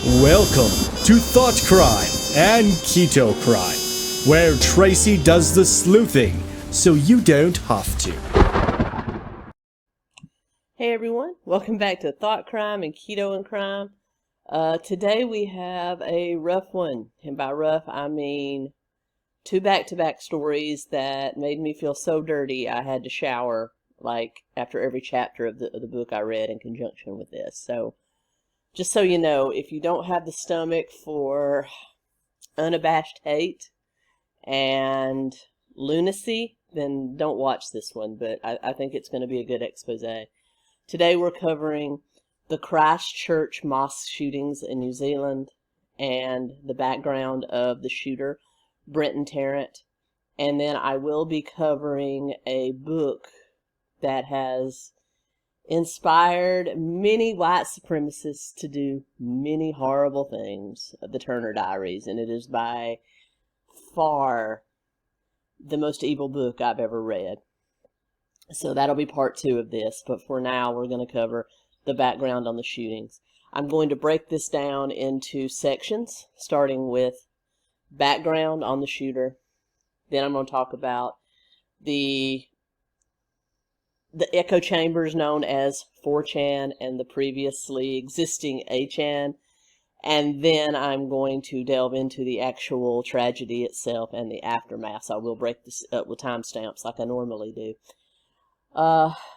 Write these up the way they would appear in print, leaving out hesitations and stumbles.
Welcome to Thought Crime and Keto Crime, where Tracy does the sleuthing so you don't have to. Hey everyone, welcome back to Thought Crime and Keto and Crime. Today we have a rough one, and by rough I mean two back-to-back stories that made me feel so dirty I had to shower like after every chapter of the book I read in conjunction with this. So just so you know, if you don't have the stomach for unabashed hate and lunacy, then don't watch this one, but I think it's going to be a good expose. Today we're covering the Christchurch mosque shootings in New Zealand and the background of the shooter, Brenton Tarrant. And then I will be covering a book that has inspired many white supremacists to do many horrible things, the Turner Diaries, and it is by far the most evil book I've ever read. So that'll be part 2 of this, but for now we're going to cover the background on the shootings. I'm going to break this down into sections, starting with background on the shooter. Then I'm going to talk about the echo chambers known as 4chan and the previously existing 8chan. And then I'm going to delve into the actual tragedy itself and the aftermath. So I will break this up with timestamps like I normally do.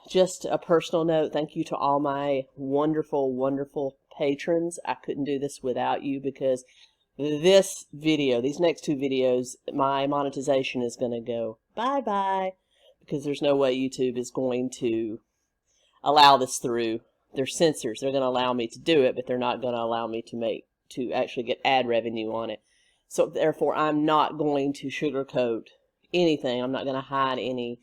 Just a personal note, thank you to all my wonderful, wonderful patrons. I couldn't do this without you because this video, these next 2 videos, my monetization is going to go bye-bye because there's no way YouTube is going to allow this through. They're censors. They're going to allow me to do it, but they're not going to allow me to actually get ad revenue on it. So therefore, I'm not going to sugarcoat anything. I'm not going to hide any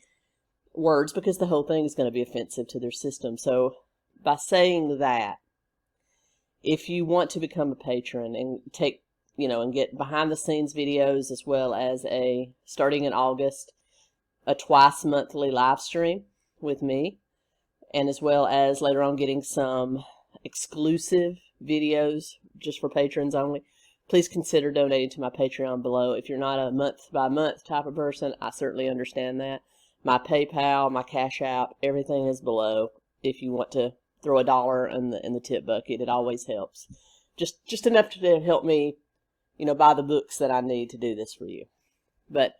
words because the whole thing is going to be offensive to their system. So by saying that, if you want to become a patron and take, and get behind the scenes videos as well as starting in August, a twice monthly live stream with me, and as well as later on getting some exclusive videos just for patrons only, please consider donating to my Patreon below. If you're not a month by month type of person, I certainly understand that. My PayPal, my Cash App, everything is below. If you want to throw $1 in the tip bucket, it always helps. Just enough to help me, buy the books that I need to do this for you. But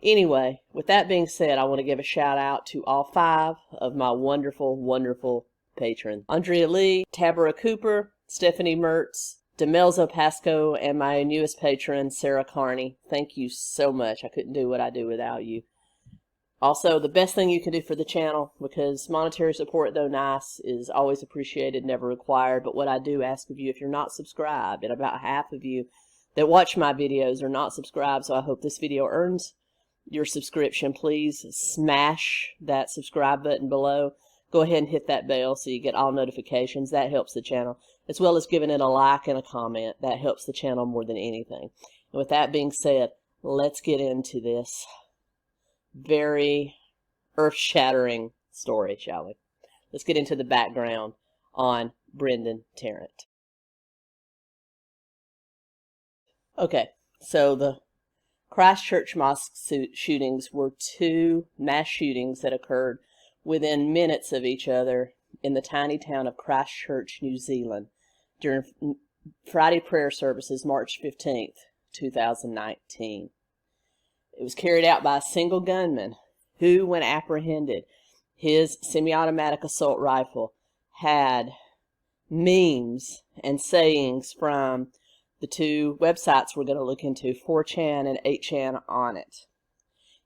anyway, with that being said, I want to give a shout out to all 5 of my wonderful, wonderful patrons. Andrea Lee, Tabara Cooper, Stephanie Mertz, Demelzo Pasco, and my newest patron, Sarah Carney. Thank you so much. I couldn't do what I do without you. Also, the best thing you can do for the channel, because monetary support, though nice, is always appreciated, never required. But what I do ask of you, if you're not subscribed, and about half of you that watch my videos are not subscribed, so I hope this video earns your subscription, please smash that subscribe button below. Go ahead and hit that bell so you get all notifications. That helps the channel, as well as giving it a like and a comment. That helps the channel more than anything. And with that being said, let's get into this very earth-shattering story, shall we? Let's get into the background on Brenton Tarrant. Okay, so the Christchurch mosque shootings were 2 mass shootings that occurred within minutes of each other in the tiny town of Christchurch, New Zealand, during Friday prayer services, March 15th, 2019. It was carried out by a single gunman who, when apprehended, his semi-automatic assault rifle had memes and sayings from the 2 websites we're going to look into, 4chan and 8chan, on it.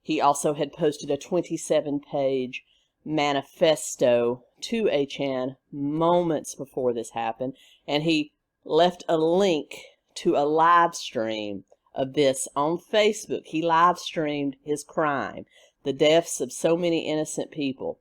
He also had posted a 27-page manifesto to 8chan moments before this happened, and he left a link to a live stream of this on Facebook. He live streamed his crime, the deaths of so many innocent people,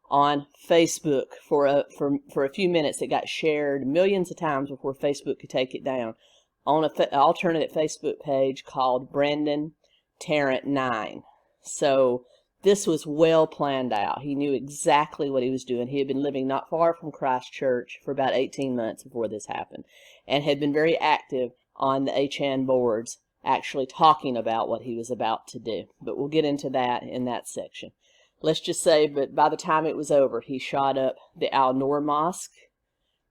on Facebook for a few minutes. It got shared millions of times before Facebook could take it down, on an alternative Facebook page called Brenton Tarrant 9. So This was well planned out. He knew exactly what he was doing. He had been living not far from Christchurch for about 18 months before this happened, and had been very active on the HN boards, actually talking about what he was about to do. But we'll get into that in that section. Let's just say, but by the time it was over, he shot up the Al-Noor Mosque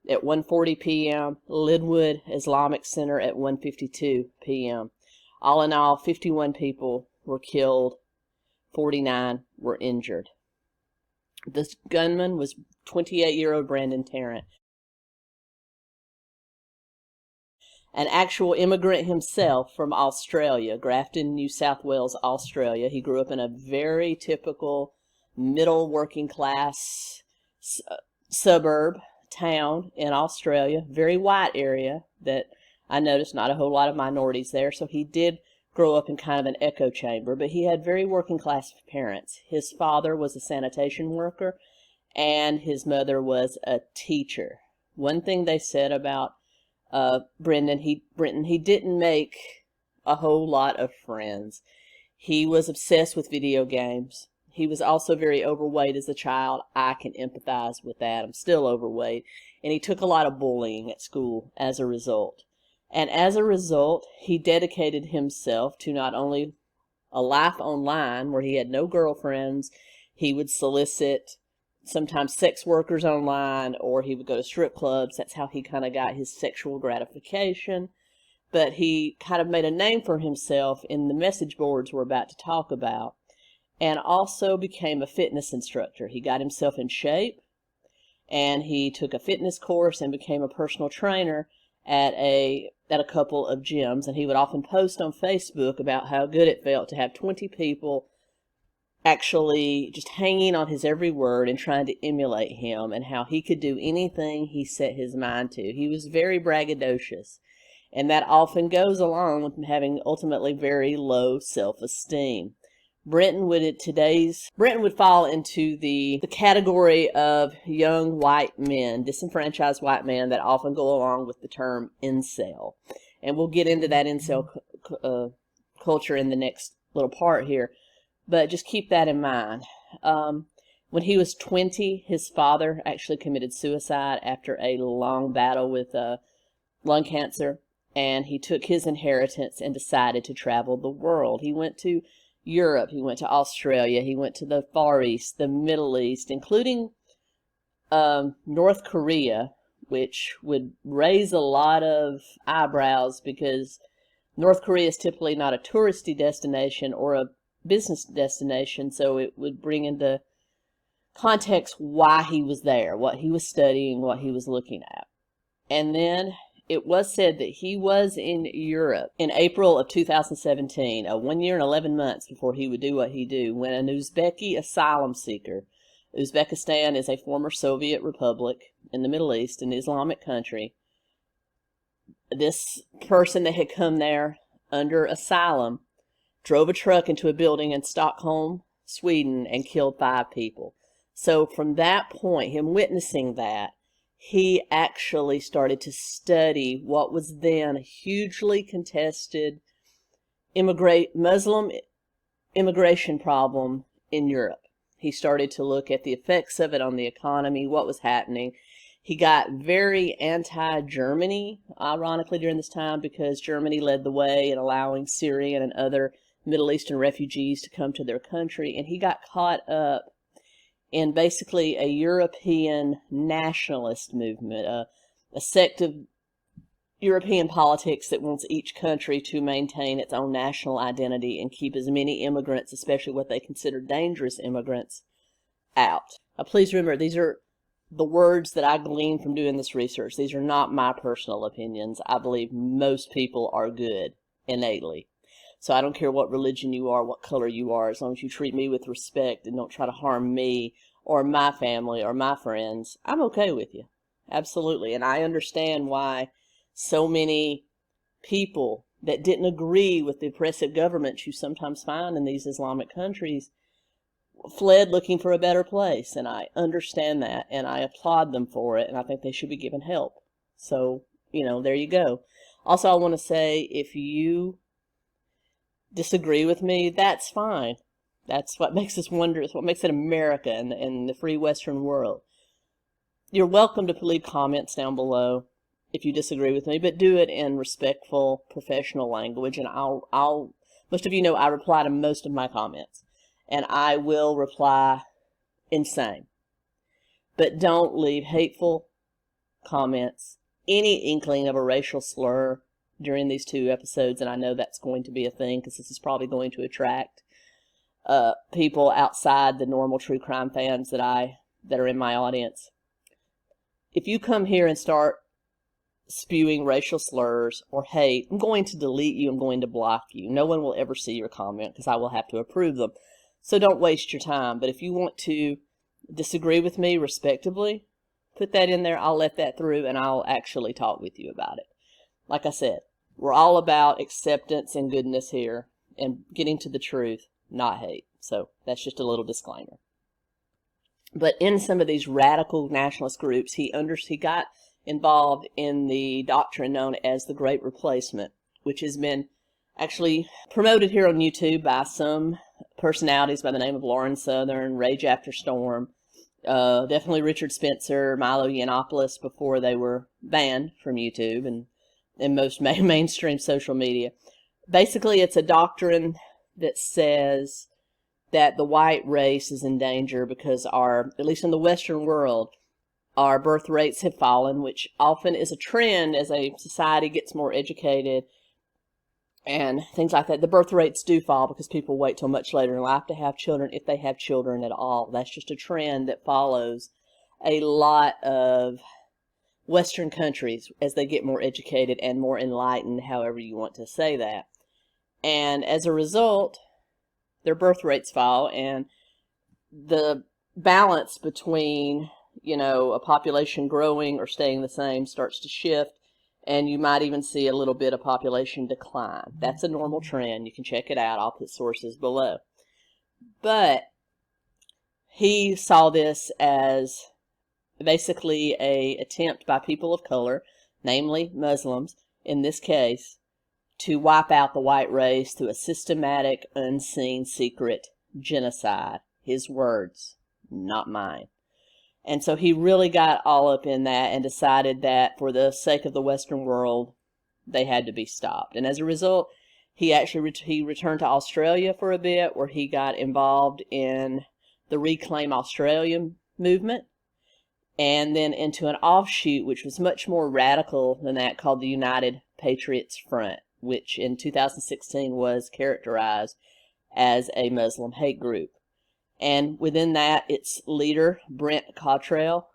at 1:40 p.m., Linwood Islamic Center at 1:52 p.m. All in all, 51 people were killed, 49 were injured. This gunman was 28-year-old Brandon Tarrant, an actual immigrant himself from Australia, Grafton, New South Wales, Australia. He grew up in a very typical middle working class suburb town in Australia, very white area that I noticed not a whole lot of minorities there. So he did grow up in kind of an echo chamber, but he had very working class parents. His father was a sanitation worker and his mother was a teacher. One thing they said about Brendan, he didn't make a whole lot of friends. He was obsessed with video games. He was also very overweight as a child. I can empathize with that. I'm still overweight. And he took a lot of bullying at school as a result. And as a result, he dedicated himself to not only a life online where he had no girlfriends, he would solicit sometimes sex workers online, or he would go to strip clubs. That's how he kind of got his sexual gratification. But he kind of made a name for himself in the message boards we're about to talk about, and also became a fitness instructor. He got himself in shape, and he took a fitness course and became a personal trainer at a couple of gyms. And he would often post on Facebook about how good it felt to have 20 people actually just hanging on his every word and trying to emulate him, and how he could do anything he set his mind to. He was very braggadocious, and that often goes along with having ultimately very low self-esteem. Brenton would fall into the category of young white men, disenfranchised white men, that often go along with the term incel. And we'll get into that incel culture in the next little part here. But just keep that in mind. When he was 20, his father actually committed suicide after a long battle with lung cancer. And he took his inheritance and decided to travel the world. He went to Europe, he went to Australia, he went to the Far East, the Middle East, including North Korea, which would raise a lot of eyebrows because North Korea is typically not a touristy destination or a business destination, so it would bring into context why he was there, what he was studying, what he was looking at. And then it was said that he was in Europe in April of 2017, 1 year and 11 months before he would do what he do, when an Uzbeki asylum seeker — Uzbekistan is a former Soviet republic in the Middle East, an Islamic country — this person that had come there under asylum drove a truck into a building in Stockholm, Sweden, and killed 5 people. So from that point, him witnessing that, he actually started to study what was then a hugely contested Muslim immigration problem in Europe. He started to look at the effects of it on the economy, what was happening. He got very anti-Germany, ironically, during this time, because Germany led the way in allowing Syrian and other Middle Eastern refugees to come to their country. And he got caught up in basically a European nationalist movement, a sect of European politics that wants each country to maintain its own national identity and keep as many immigrants, especially what they consider dangerous immigrants, out. Now, please remember, these are the words that I gleaned from doing this research. These are not my personal opinions. I believe most people are good innately. So I don't care what religion you are, what color you are, as long as you treat me with respect and don't try to harm me or my family or my friends, I'm okay with you. Absolutely. And I understand why so many people that didn't agree with the oppressive governments you sometimes find in these Islamic countries fled looking for a better place. And I understand that, and I applaud them for it, and I think they should be given help. So, there you go. Also, I want to say, if you disagree with me, that's fine. That's what makes us wonder. It's what makes it America and the free Western world. You're welcome to leave comments down below if you disagree with me, but do it in respectful, professional language. And most of you know I reply to most of my comments, and I will reply in same. But don't leave hateful comments, any inkling of a racial slur during these 2 episodes, and I know that's going to be a thing because this is probably going to attract people outside the normal true crime fans that are in my audience. If you come here and start spewing racial slurs or hate, I'm going to delete you. I'm going to block you. No one will ever see your comment because I will have to approve them. So don't waste your time. But if you want to disagree with me respectably, put that in there. I'll let that through and I'll actually talk with you about it. Like I said, we're all about acceptance and goodness here and getting to the truth, not hate. So that's just a little disclaimer. But in some of these radical nationalist groups, he got involved in the doctrine known as the Great Replacement, which has been actually promoted here on YouTube by some personalities by the name of Lauren Southern, Rage After Storm, definitely Richard Spencer, Milo Yiannopoulos before they were banned from YouTube and most mainstream social media. Basically, it's a doctrine that says that the white race is in danger because at least in the Western world, our birth rates have fallen, which often is a trend as a society gets more educated and things like that. The birth rates do fall because people wait till much later in life to have children, if they have children at all. That's just a trend that follows a lot of Western countries as they get more educated and more enlightened, however you want to say that. And as a result, their birth rates fall, and the balance between, a population growing or staying the same starts to shift, and you might even see a little bit of population decline. That's a normal trend. You can check it out. I'll put sources below. But he saw this as basically an attempt by people of color, namely Muslims in this case, to wipe out the white race through a systematic, unseen, secret genocide. His words, not mine. And so he really got all up in that and decided that for the sake of the Western world, they had to be stopped. And as a result, he actually he returned to Australia for a bit, where he got involved in the Reclaim Australia movement, and then into an offshoot, which was much more radical than that, called the United Patriots Front, which in 2016 was characterized as a Muslim hate group. And within that, its leader, Brent Cottrell,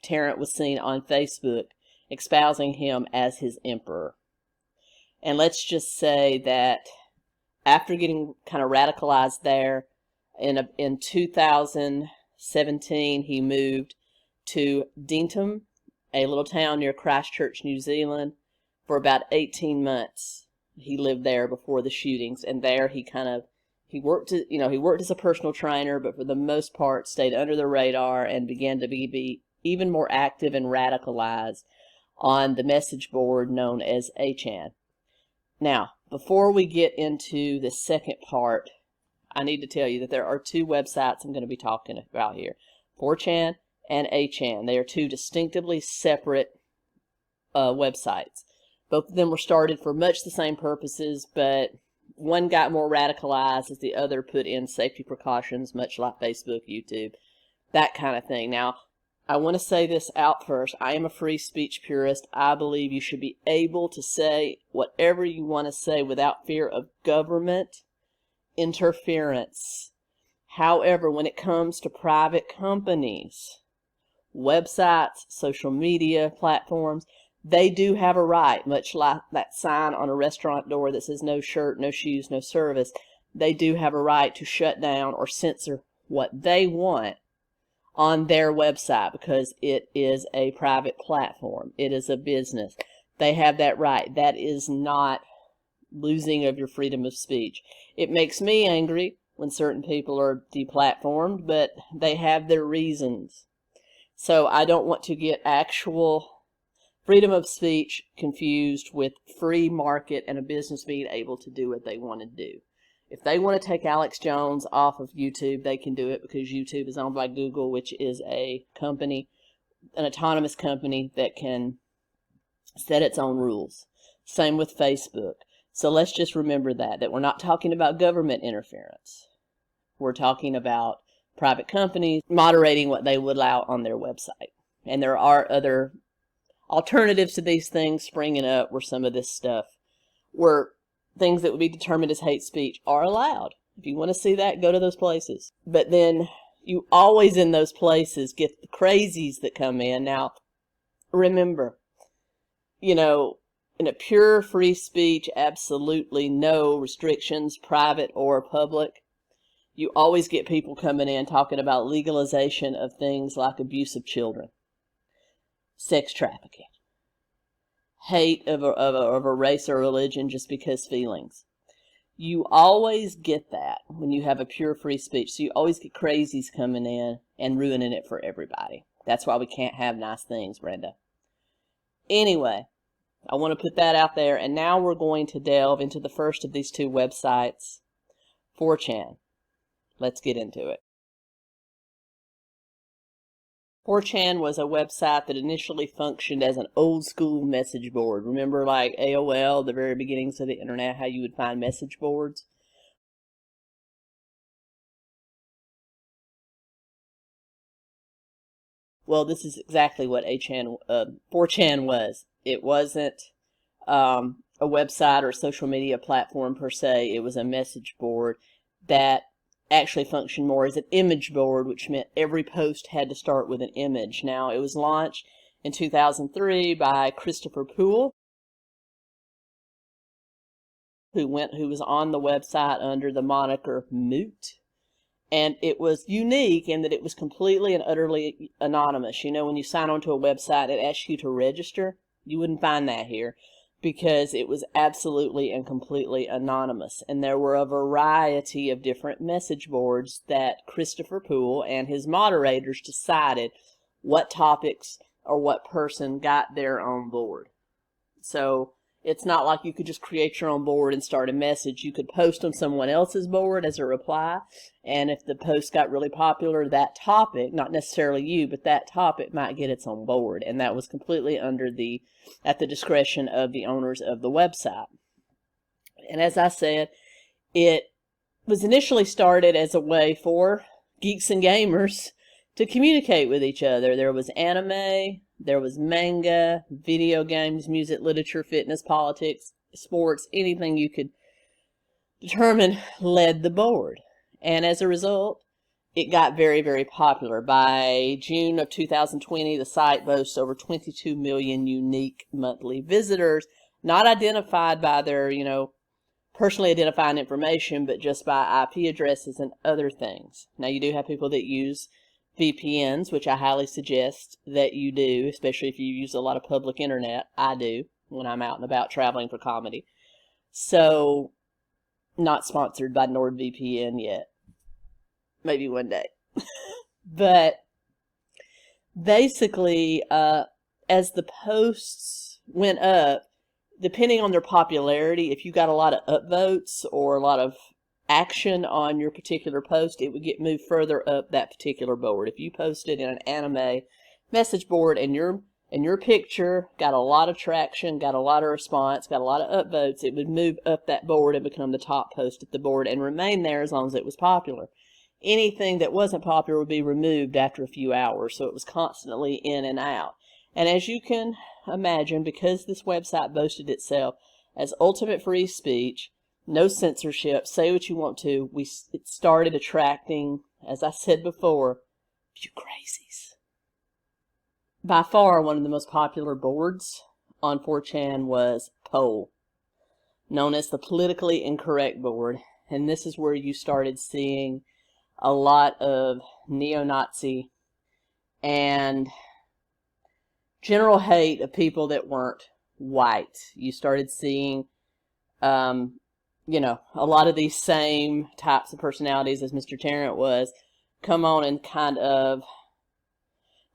Tarrant was seen on Facebook espousing him as his emperor. And let's just say that after getting kind of radicalized there, in 2017, he moved to Dingham, a little town near Christchurch, New Zealand, for about 18 months. He lived there before the shootings, and there he worked as a personal trainer, but for the most part stayed under the radar and began to be even more active and radicalized on the message board known as 8chan. Now, before we get into the second part, I need to tell you that there are 2 websites I'm going to be talking about here, 4chan and 8chan. They are 2 distinctively separate websites. Both of them were started for much the same purposes, but one got more radicalized as the other put in safety precautions, much like Facebook, YouTube, that kind of thing. Now, I want to say this out first. I am a free speech purist. I believe you should be able to say whatever you want to say without fear of government interference. However, when it comes to private companies, websites, social media platforms, they do have a right, much like that sign on a restaurant door that says no shirt, no shoes, no service. They do have a right to shut down or censor what they want on their website because it is a private platform. It is a business. They have that right. That is not losing of your freedom of speech. It makes me angry when certain people are deplatformed, but they have their reasons. So I don't want to get actual freedom of speech confused with free market and a business being able to do what they want to do. If they want to take Alex Jones off of YouTube, they can do it, because YouTube is owned by Google, which is a company, an autonomous company that can set its own rules. Same with Facebook. So let's just remember that we're not talking about government interference. We're talking about private companies moderating what they would allow on their website. And there are other alternatives to these things springing up where some of this stuff, where things that would be determined as hate speech are allowed. If you want to see that, go to those places. But then you always in those places get the crazies that come in. Now, remember, you know, in a pure free speech, absolutely no restrictions, private or public, you always get people coming in talking about legalization of things like abuse of children, sex trafficking, hate of a race or religion just because feelings. You always get that when you have a pure free speech. So you always get crazies coming in and ruining it for everybody. That's why we can't have nice things, Brenda. Anyway, I want to put that out there. And now we're going to delve into the first of these two websites, 4chan. Let's get into it. 4chan was a website that initially functioned as an old school message board. Remember, like AOL, the very beginnings of the internet, how you would find message boards? Well, this is exactly what 4chan was. It wasn't a website or a social media platform per se. It was a message board that actually functioned more as an image board, which meant every post had to start with an image. Now, it was launched in 2003 by Christopher Poole, who was on the website under the moniker Moot. And it was unique in that it was completely and utterly anonymous. You know, when you sign onto a website, it asks you to register. You wouldn't find that here, because it was absolutely and completely anonymous. And there were a variety of different message boards that Christopher Poole and his moderators decided what topics or what person got their own board. So it's not like you could just create your own board and start a message. You could post on someone else's board as a reply, and if the post got really popular, that topic, not necessarily you, but that topic might get its own board. And that was completely at the discretion of the owners of the website. And as I said, it was initially started as a way for geeks and gamers to communicate with each other. There was anime, there was manga, video games, music, literature, fitness, politics, sports, anything you could determine led the board. And as a result, it got very, very popular. By June of 2020, the site boasts over 22 million unique monthly visitors, not identified by their, personally identifying information, but just by IP addresses and other things. Now, you do have people that use VPNs, which I highly suggest that you do, especially if you use a lot of public internet. I do when I'm out and about traveling for comedy. So, not sponsored by NordVPN yet. Maybe one day. But basically, as the posts went up, depending on their popularity, if you got a lot of upvotes or a lot of action on your particular post, it would get moved further up that particular board. If you posted in an anime message board and your picture got a lot of traction, got a lot of response, got a lot of upvotes, it would move up that board and become the top post at the board and remain there as long as it was popular. Anything that wasn't popular would be removed after a few hours, so it was constantly in and out. And as you can imagine, because this website boasted itself as ultimate free speech, no censorship, say what you want to, it started attracting, as I said before, a few crazies. By far, one of the most popular boards on 4chan was Poll, known as the politically incorrect board. And this is where you started seeing a lot of neo-Nazi and general hate of people that weren't white. You started seeing, a lot of these same types of personalities as Mr. Tarrant was come on and kind of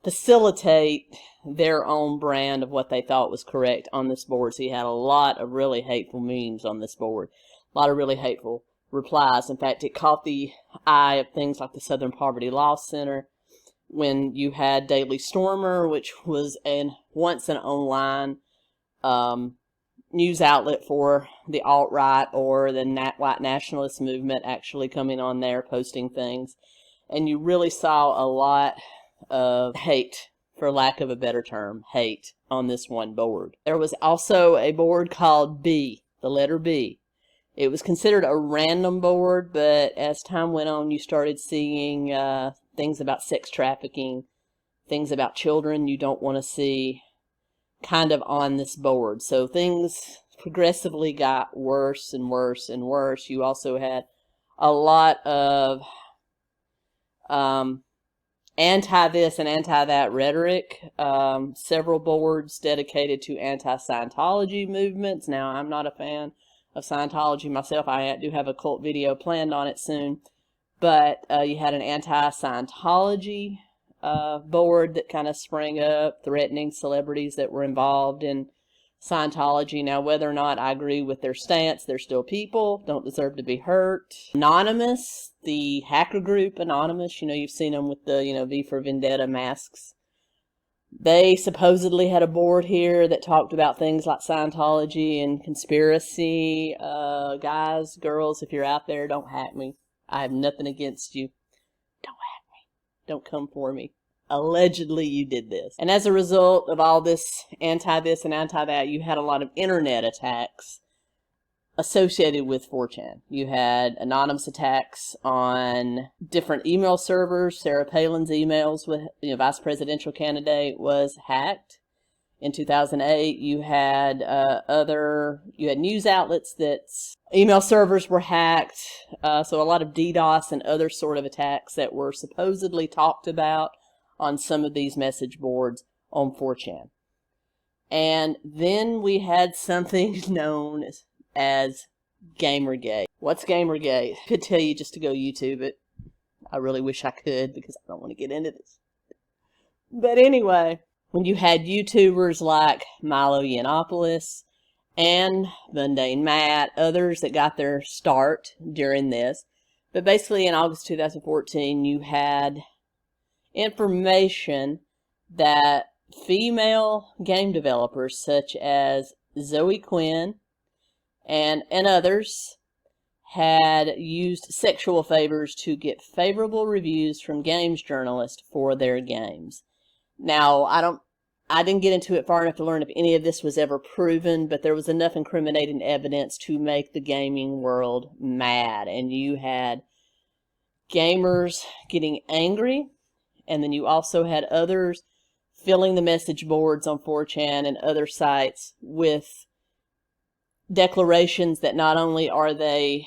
facilitate their own brand of what they thought was correct on this board. So you had a lot of really hateful memes on this board. A lot of really hateful replies. In fact, it caught the eye of things like the Southern Poverty Law Center, when you had Daily Stormer, which was once an online news outlet for the alt-right or the white nationalist movement, actually coming on there, posting things. And you really saw a lot of hate, for lack of a better term, hate on this one board. There was also a board called B, the letter B. It was considered a random board, but as time went on, you started seeing things about sex trafficking, things about children you don't want to see kind of on this board. So things progressively got worse and worse and worse. You also had a lot of anti-this and anti-that rhetoric. Several boards dedicated to anti-Scientology movements. Now, I'm not a fan of Scientology myself. I do have a cult video planned on it soon. But you had an anti-Scientology board that kind of sprang up, threatening celebrities that were involved in Scientology. Now, whether or not I agree with their stance, they're still people, don't deserve to be hurt. Anonymous, the hacker group Anonymous, you've seen them with the, V for Vendetta masks. They supposedly had a board here that talked about things like Scientology and conspiracy. Guys, girls, if you're out there, don't hack me. I have nothing against you. Don't hack me. Don't come for me. Allegedly, you did this. And as a result of all this anti-this and anti-that, you had a lot of internet attacks associated with 4chan. You had anonymous attacks on different email servers. Sarah Palin's emails with vice presidential candidate was hacked. In 2008, you had news outlets that email servers were hacked. So a lot of DDoS and other sort of attacks that were supposedly talked about on some of these message boards on 4chan. And then we had something known as Gamergate. What's Gamergate? I could tell you just to go YouTube it. I really wish I could, because I don't want to get into this. But anyway, when you had YouTubers like Milo Yiannopoulos and Mundane Matt, others that got their start during this. But basically in August 2014, you had information that female game developers such as Zoe Quinn and others had used sexual favors to get favorable reviews from games journalists for their games. Now, I didn't get into it far enough to learn if any of this was ever proven, but there was enough incriminating evidence to make the gaming world mad. And you had gamers getting angry, and then you also had others filling the message boards on 4chan and other sites with declarations that not only are they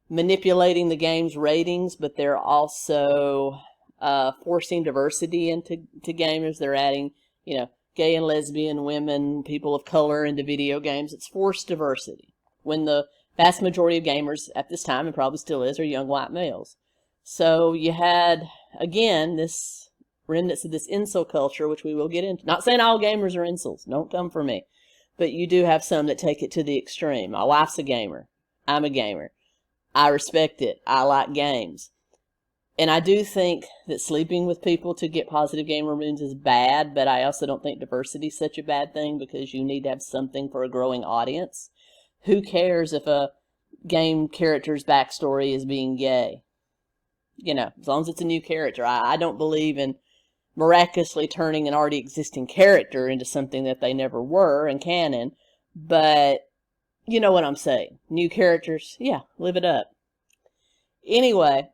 manipulating the game's ratings, but they're also forcing diversity into gamers. They're adding, gay and lesbian women, people of color into video games. It's forced diversity, when the vast majority of gamers at this time, and probably still is, are young white males. So you had, again, this remnants of this incel culture, which we will get into. Not saying all gamers are incels. Don't come for me. But you do have some that take it to the extreme. My wife's a gamer. I'm a gamer. I respect it. I like games. And I do think that sleeping with people to get positive gamer reviews is bad, but I also don't think diversity is such a bad thing, because you need to have something for a growing audience. Who cares if a game character's backstory is being gay? As long as it's a new character. I don't believe in miraculously turning an already existing character into something that they never were in canon, but you know what I'm saying. New characters, yeah, live it up. Anyway,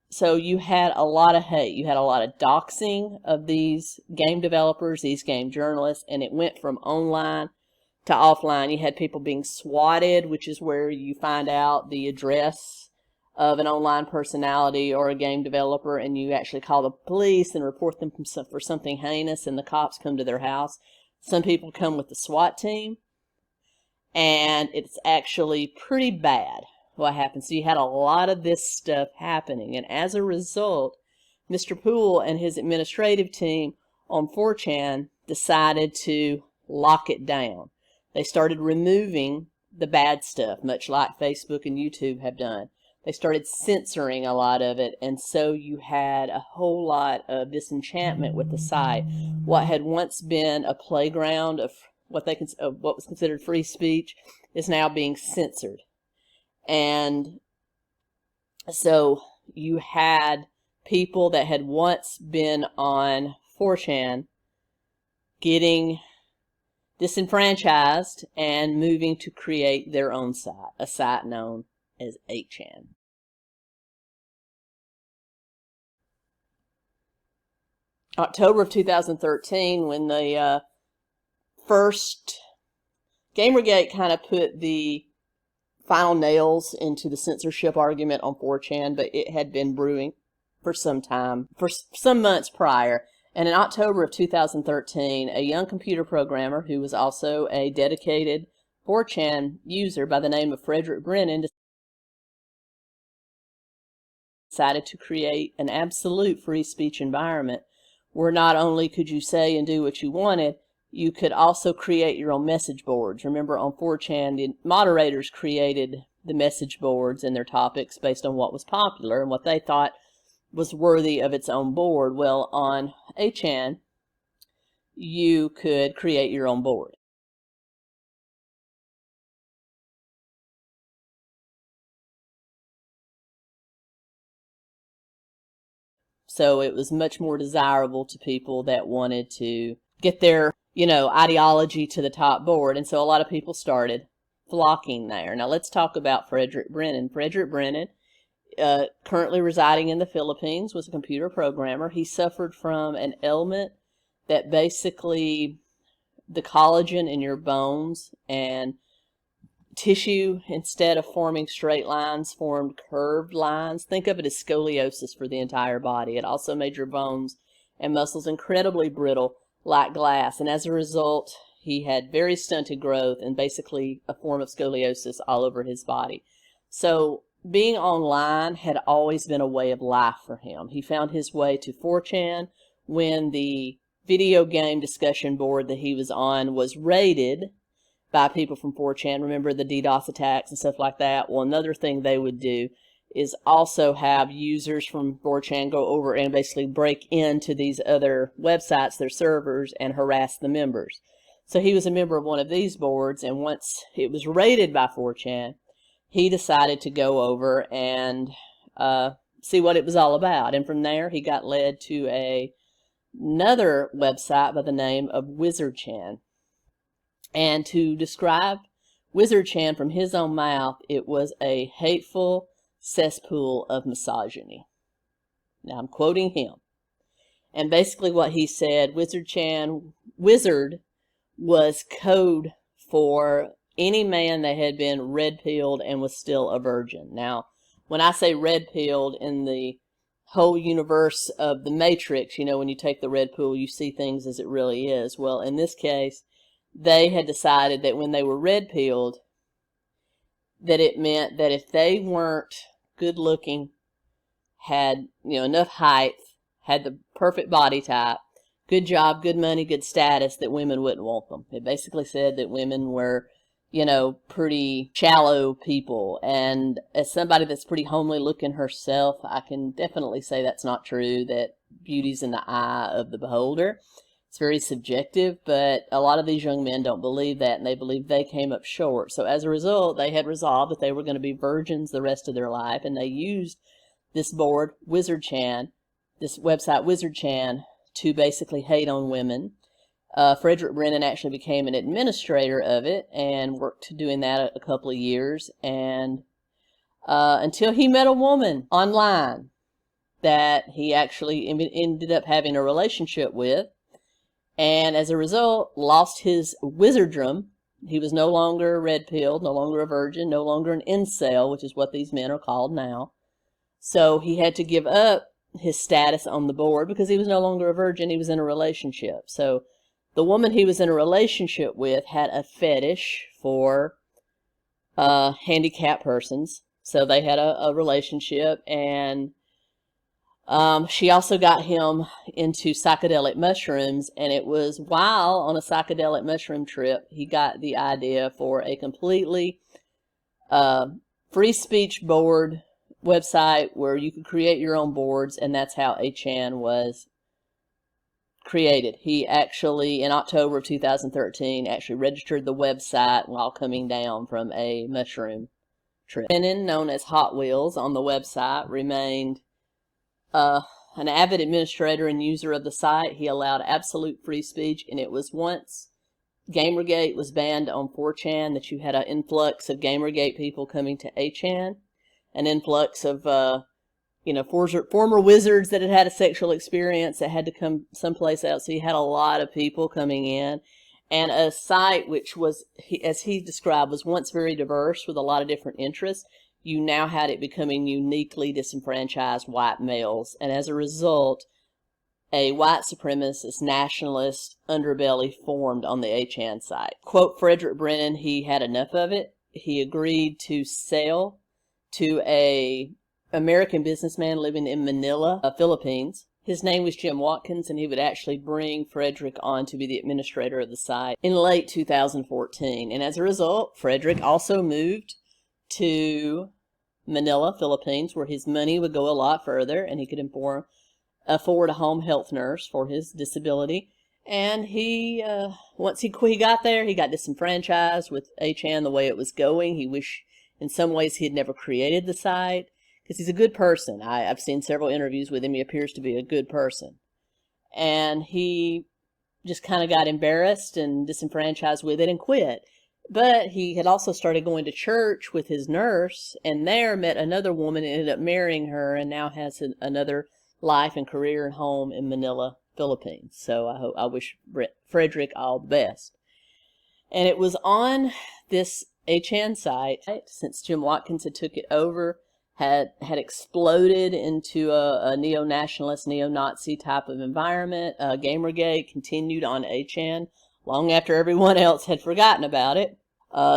so you had a lot of hate. You had a lot of doxing of these game developers, these game journalists, and it went from online to offline. You had people being swatted, which is where you find out the address of an online personality or a game developer, and you actually call the police and report them for something heinous, and the cops come to their house. Some people come with the SWAT team, and it's actually pretty bad what happens. So you had a lot of this stuff happening, and as a result, Mr. Poole and his administrative team on 4chan decided to lock it down. They started removing the bad stuff, much like Facebook and YouTube have done. They started censoring a lot of it, and so you had a whole lot of disenchantment with the site. What had once been a playground of what was considered free speech is now being censored. And so you had people that had once been on 4chan getting disenfranchised and moving to create their own site, a site known as 8chan. October of 2013, when the first Gamergate kind of put the final nails into the censorship argument on 4chan, but it had been brewing for some time, for some months prior. And in October of 2013, a young computer programmer who was also a dedicated 4chan user by the name of Frederick Brennan decided to create an absolute free speech environment where not only could you say and do what you wanted, you could also create your own message boards. Remember, on 4chan, the moderators created the message boards and their topics based on what was popular and what they thought was worthy of its own board. Well, on 8chan, you could create your own board. So it was much more desirable to people that wanted to get their, ideology to the top board. And so a lot of people started flocking there. Now let's talk about Frederick Brennan. Frederick Brennan, currently residing in the Philippines, was a computer programmer. He suffered from an ailment that basically the collagen in your bones and tissue, instead of forming straight lines, formed curved lines. Think of it as scoliosis for the entire body. It also made your bones and muscles incredibly brittle, like glass. And as a result, he had very stunted growth and basically a form of scoliosis all over his body. So being online had always been a way of life for him. He found his way to 4chan when the video game discussion board that he was on was raided by people from 4chan. Remember the DDoS attacks and stuff like that? Well, another thing they would do is also have users from 4chan go over and basically break into these other websites, their servers, and harass the members. So he was a member of one of these boards, and once it was raided by 4chan, he decided to go over and see what it was all about. And from there, he got led to another website by the name of WizardChan. And to describe WizardChan from his own mouth, it was a hateful cesspool of misogyny. Now I'm quoting him. And basically what he said, wizard was code for any man that had been red-pilled and was still a virgin. Now, when I say red-pilled in the whole universe of the Matrix, when you take the red pill, you see things as it really is. Well, in this case, they had decided that when they were red-pilled, that it meant that if they weren't good-looking, had enough height, had the perfect body type, good job, good money, good status, that women wouldn't want them. It basically said that women were, pretty shallow people. And as somebody that's pretty homely looking herself, I can definitely say that's not true, that beauty's in the eye of the beholder. It's very subjective, but a lot of these young men don't believe that, and they believe they came up short. So as a result, they had resolved that they were going to be virgins the rest of their life, and they used this board, WizardChan, this website, WizardChan, to basically hate on women. Frederick Brennan actually became an administrator of it and worked doing that a couple of years, and until he met a woman online that he actually ended up having a relationship with. And as a result, lost his wizardrum. He was no longer red-pilled, no longer a virgin, no longer an incel, which is what these men are called now. So he had to give up his status on the board because he was no longer a virgin, he was in a relationship. So the woman he was in a relationship with had a fetish for handicapped persons. So they had a relationship, and She also got him into psychedelic mushrooms, and it was while on a psychedelic mushroom trip he got the idea for a completely free speech board website where you could create your own boards, and that's how 8chan was created. He actually, in October of 2013, actually registered the website while coming down from a mushroom trip. Brennan, known as Hot Wheels on the website, remained an avid administrator and user of the site. He allowed absolute free speech, and it was once Gamergate was banned on 4chan that you had an influx of Gamergate people coming to 8chan, an influx of former wizards that had had a sexual experience that had to come someplace else. So you had a lot of people coming in, and a site which was, as he described, was once very diverse with a lot of different interests. You now had it becoming uniquely disenfranchised white males, and as a result, a white supremacist nationalist underbelly formed on the 8chan site. Quote Frederick Brennan, he had enough of it. He agreed to sell to a American businessman living in Manila, Philippines. His name was Jim Watkins, and he would actually bring Frederick on to be the administrator of the site in late 2014. And as a result, Frederick also moved to Manila, Philippines, where his money would go a lot further, and he could afford a home health nurse for his disability. And he, once he got there, he got disenfranchised with 8chan the way it was going. He wished, in some ways, he had never created the site, because he's a good person. I've seen several interviews with him. He appears to be a good person. And he just kind of got embarrassed and disenfranchised with it and quit. But he had also started going to church with his nurse, and there met another woman and ended up marrying her, and now has another life and career and home in Manila, Philippines. So I wish Frederick all the best. And it was on this 8chan site, since Jim Watkins had took it over, had exploded into a neo-nationalist, neo-Nazi type of environment. Gamergate continued on 8chan long after everyone else had forgotten about it.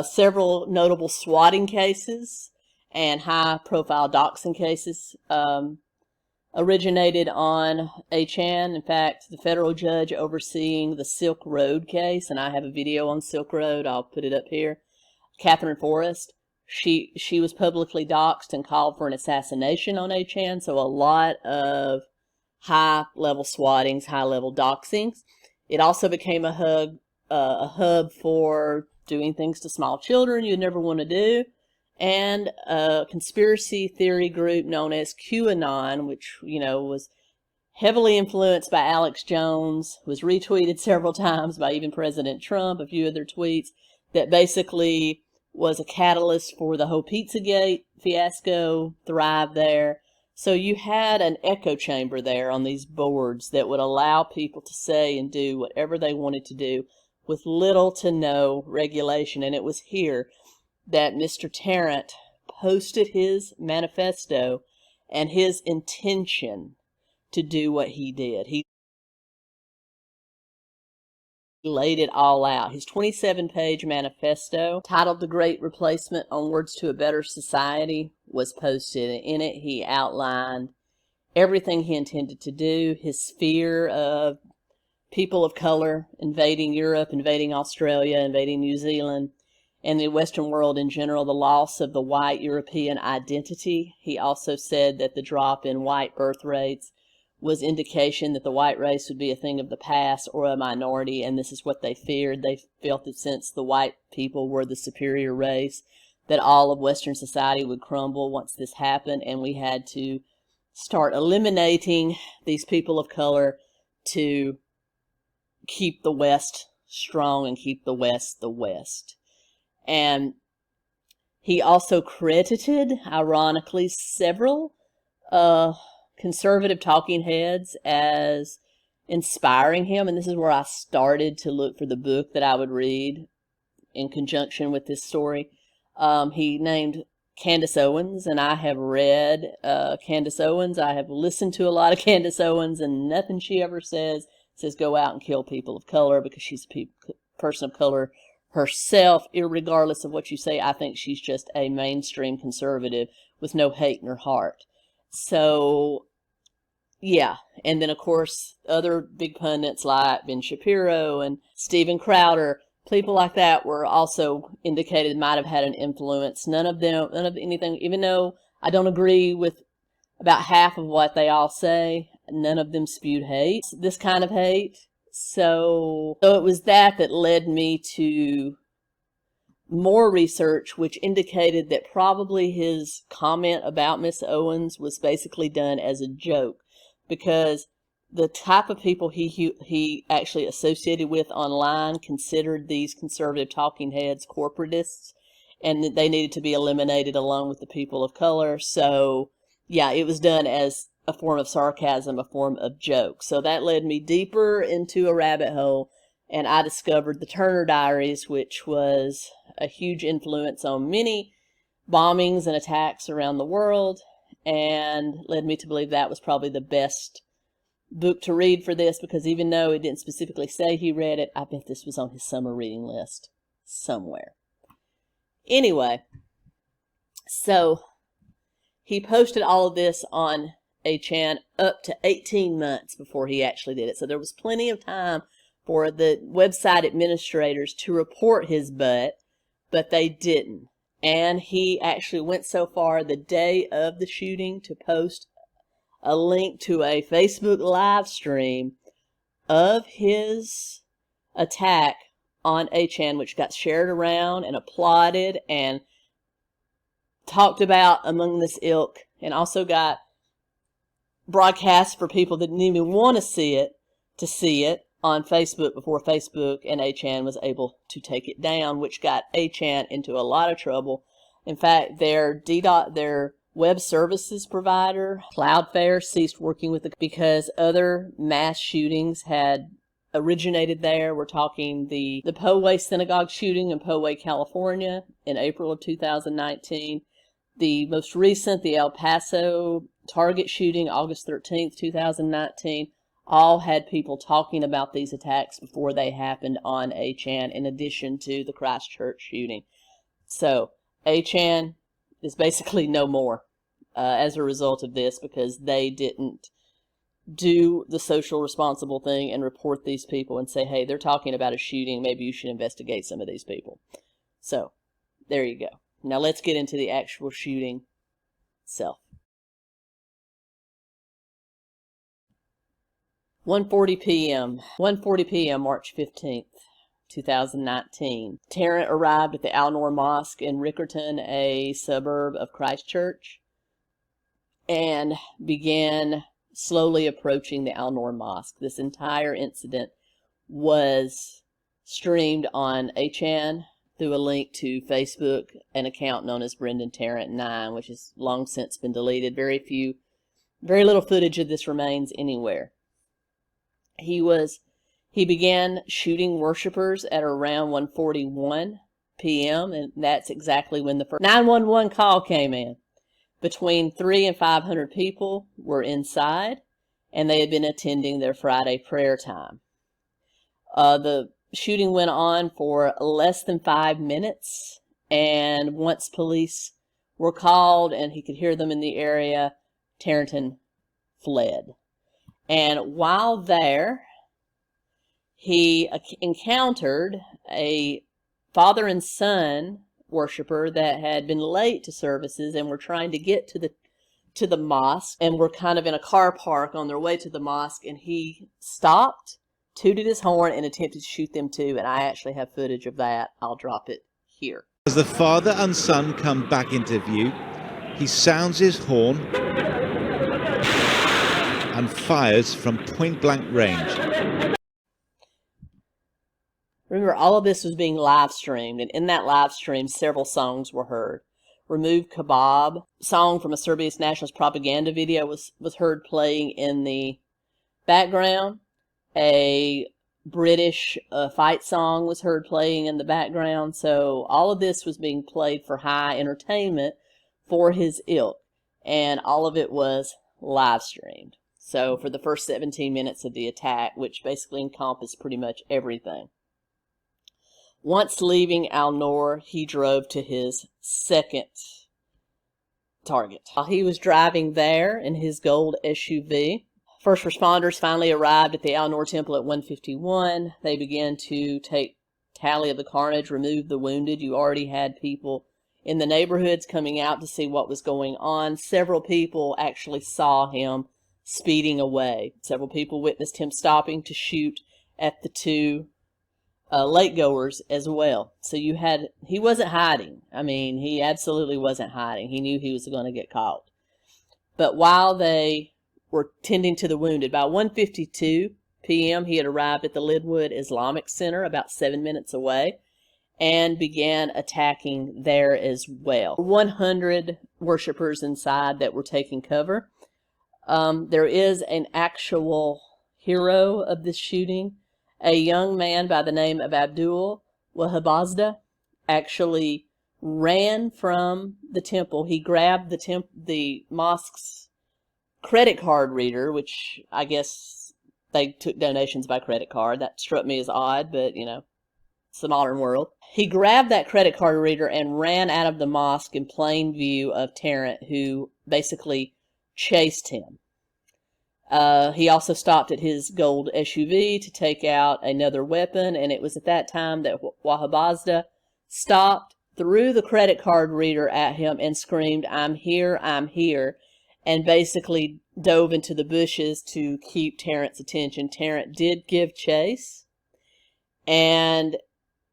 Several notable swatting cases and high-profile doxing cases originated on 8chan. In fact, the federal judge overseeing the Silk Road case, and I have a video on Silk Road, I'll put it up here, Catherine Forrest, she was publicly doxed and called for an assassination on 8chan, so a lot of high-level swattings, high-level doxings. It also became a hub for doing things to small children you'd never want to do, and a conspiracy theory group known as QAnon, which, was heavily influenced by Alex Jones, was retweeted several times by even President Trump, a few other tweets, that basically was a catalyst for the whole Pizzagate fiasco, thrive there. So you had an echo chamber there on these boards that would allow people to say and do whatever they wanted to do with little to no regulation. And it was here that Mr. Tarrant posted his manifesto and his intention to do what he did. He laid it all out. His 27-page manifesto, titled The Great Replacement: Onwards to a Better Society, was posted. In it, he outlined everything he intended to do, his fear of people of color invading Europe, invading Australia, invading New Zealand, and the Western world in general, the loss of the white European identity. He also said that the drop in white birth rates was indication that the white race would be a thing of the past or a minority, and this is what they feared. They felt that since the white people were the superior race, that all of Western society would crumble once this happened, and we had to start eliminating these people of color to keep the West strong and keep the West the West. And he also credited, ironically, several conservative talking heads as inspiring him. And this is where I started to look for the book that I would read in conjunction with this story. He named Candace Owens, and I have read Candace Owens. I have listened to a lot of Candace Owens, and nothing she ever says go out and kill people of color, because she's a person of color herself. Irregardless of what you say, I think she's just a mainstream conservative with no hate in her heart. So yeah, and then of course other big pundits like Ben Shapiro and Steven Crowder, people like that were also indicated might have had an influence. None of anything, even though I don't agree with about half of what they all say, none of them spewed hate, this kind of hate. So it was that led me to more research, which indicated that probably his comment about Miss Owens was basically done as a joke, because the type of people he actually associated with online considered these conservative talking heads corporatists, and that they needed to be eliminated along with the people of color. So yeah, it was done as a form of sarcasm, a form of joke. So that led me deeper into a rabbit hole, and I discovered the Turner Diaries, which was a huge influence on many bombings and attacks around the world, and led me to believe that was probably the best book to read for this, because even though it didn't specifically say he read it, I bet this was on his summer reading list somewhere. Anyway, so he posted all of this on 8chan up to 18 months before he actually did it. So there was plenty of time for the website administrators to report his butt, but they didn't. And he actually went so far the day of the shooting to post a link to a Facebook live stream of his attack on 8chan, which got shared around and applauded and talked about among this ilk, and also got broadcast for people that didn't even want to see it on Facebook before Facebook and 8chan was able to take it down, which got 8chan into a lot of trouble. In fact, their web services provider, Cloudflare, ceased working with because other mass shootings had originated there. We're talking the Poway synagogue shooting in Poway, California in April of 2019. The most recent, the El Paso Target shooting, August 13th, 2019, all had people talking about these attacks before they happened on 8chan, in addition to the Christchurch shooting. So 8chan is basically no more as a result of this, because they didn't do the social responsible thing and report these people and say, hey, they're talking about a shooting, maybe you should investigate some of these people. So there you go. Now let's get into the actual shooting itself. 1:40 p.m., March 15th, 2019. Tarrant arrived at the Al-Noor Mosque in Riccarton, a suburb of Christchurch, and began slowly approaching the Al-Noor Mosque. This entire incident was streamed on 8chan through a link to Facebook, an account known as Brendan Tarrant 9, which has long since been deleted. Very little footage of this remains anywhere. He began shooting worshipers at around 1:41 p.m., and that's exactly when the first 911 call came in. Between 300 and 500 people were inside, and they had been attending their Friday prayer time. The shooting went on for less than 5 minutes, and once police were called and he could hear them in the area, Tarrant fled. And while there, he encountered a father and son worshiper that had been late to services and were trying to get to the mosque, and were kind of in a car park on their way to the mosque, and he stopped, tooted his horn, and attempted to shoot them too. And I actually have footage of that. I'll drop it here. As the father and son come back into view, he sounds his horn and fires from point-blank range. Remember, all of this was being live streamed, and in that live stream, several songs were heard. Remove Kebab, song from a Serbian nationalist propaganda video, was heard playing in the background. A British fight song was heard playing in the background. So all of this was being played for high entertainment for his ilk, and all of it was live streamed. So for the first 17 minutes of the attack, which basically encompassed pretty much everything. Once leaving Al-Noor, he drove to his second target. While he was driving there in his gold SUV, First responders finally arrived at the Eleanor Temple at 1:51. They began to take tally of the carnage, remove the wounded. You already had people in the neighborhoods coming out to see what was going on. Several people actually saw him speeding away. Several people witnessed him stopping to shoot at the two lake goers as well. So he wasn't hiding. I mean, he absolutely wasn't hiding. He knew he was going to get caught. But while they were tending to the wounded, by 1:52 p.m. he had arrived at the Linwood Islamic Center about 7 minutes away and began attacking there as well. 100 worshipers inside that were taking cover. There is an actual hero of this shooting. A young man by the name of Abdul Wahabazda actually ran from the temple. He grabbed the mosque's credit card reader, which I guess they took donations by credit card. That struck me as odd, but you know, it's the modern world. He grabbed that credit card reader and ran out of the mosque in plain view of Tarrant, who basically chased him. He also stopped at his gold SUV to take out another weapon, and it was at that time that Wahabazda stopped, threw the credit card reader at him, and screamed, "I'm here, I'm here," and basically dove into the bushes to keep Tarrant's attention. Tarrant did give chase, and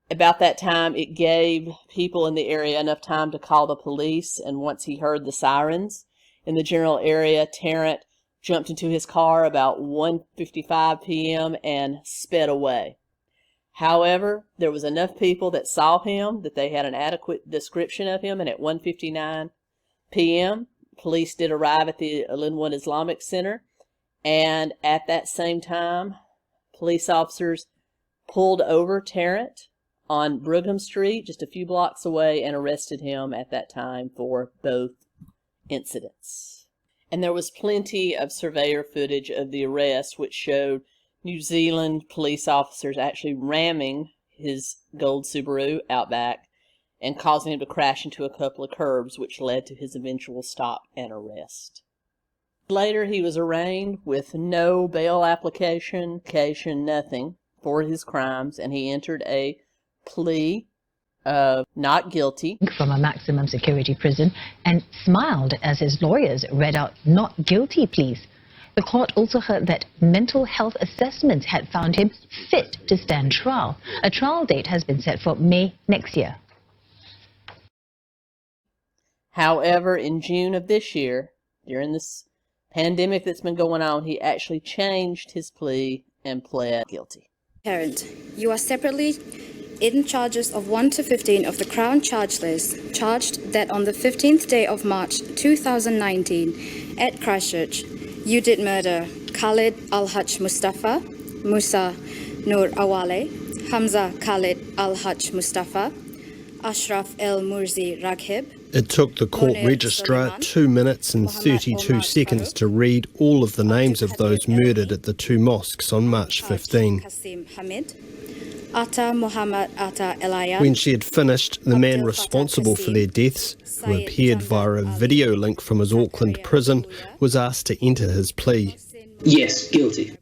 about that time it gave people in the area enough time to call the police, and once he heard the sirens in the general area, Tarrant jumped into his car about 1:55 p.m. and sped away. However, there was enough people that saw him that they had an adequate description of him, and at 1:59 p.m., police did arrive at the Linwood Islamic Center, and at that same time, police officers pulled over Tarrant on Brigham Street, just a few blocks away, and arrested him at that time for both incidents. And there was plenty of surveyor footage of the arrest, which showed New Zealand police officers actually ramming his gold Subaru Outback and causing him to crash into a couple of curbs, which led to his eventual stop and arrest. Later, he was arraigned with no bail application, nothing for his crimes, and he entered a plea of not guilty. From a maximum security prison and smiled as his lawyers read out not guilty pleas. The court also heard that mental health assessments had found him fit to stand trial. A trial date has been set for May next year. However, in June of this year, during this pandemic that's been going on, he actually changed his plea and pled guilty. Tarrant, you are separately in charges of 1 to 15 of the Crown charge list, charged that on the 15th day of March 2019 at Christchurch, you did murder Khalid Al-Haj Mustafa, Musa Nur Awale, Hamza Khalid Al-Haj Mustafa, Ashraf El-Murzi Raghib. It took the court registrar 2 minutes and 32 seconds to read all of the names of those murdered at the two mosques on March 15. When she had finished, the man responsible for their deaths, who appeared via a video link from his Auckland prison, was asked to enter his plea. Yes, guilty.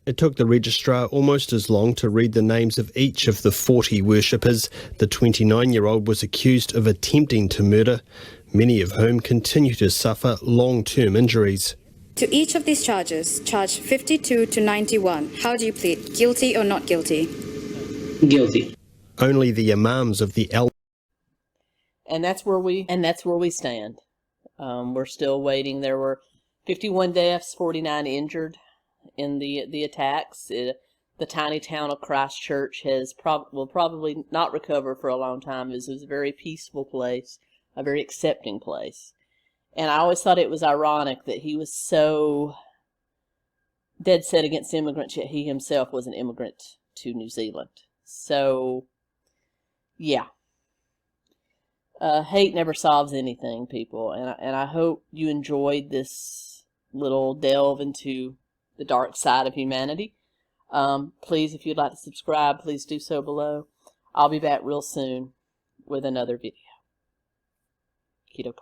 It took the registrar almost as long to read the names of each of the 40 worshippers the 29-year-old was accused of attempting to murder, many of whom continue to suffer long-term injuries. To each of these charges, charge 52 to 91, how do you plead, guilty or not guilty? Guilty. Only the imams of the And that's where we stand. We're still waiting. There were 51 deaths, 49 injured in the attacks. The tiny town of Christchurch will probably not recover for a long time. It was a very peaceful place, a very accepting place. And I always thought it was ironic that he was so dead set against immigrants, yet he himself was an immigrant to New Zealand. So, yeah. Hate never solves anything, people. And I hope you enjoyed this little delve into the dark side of humanity. Please, if you'd like to subscribe, please do so below. I'll be back real soon with another video. Keto.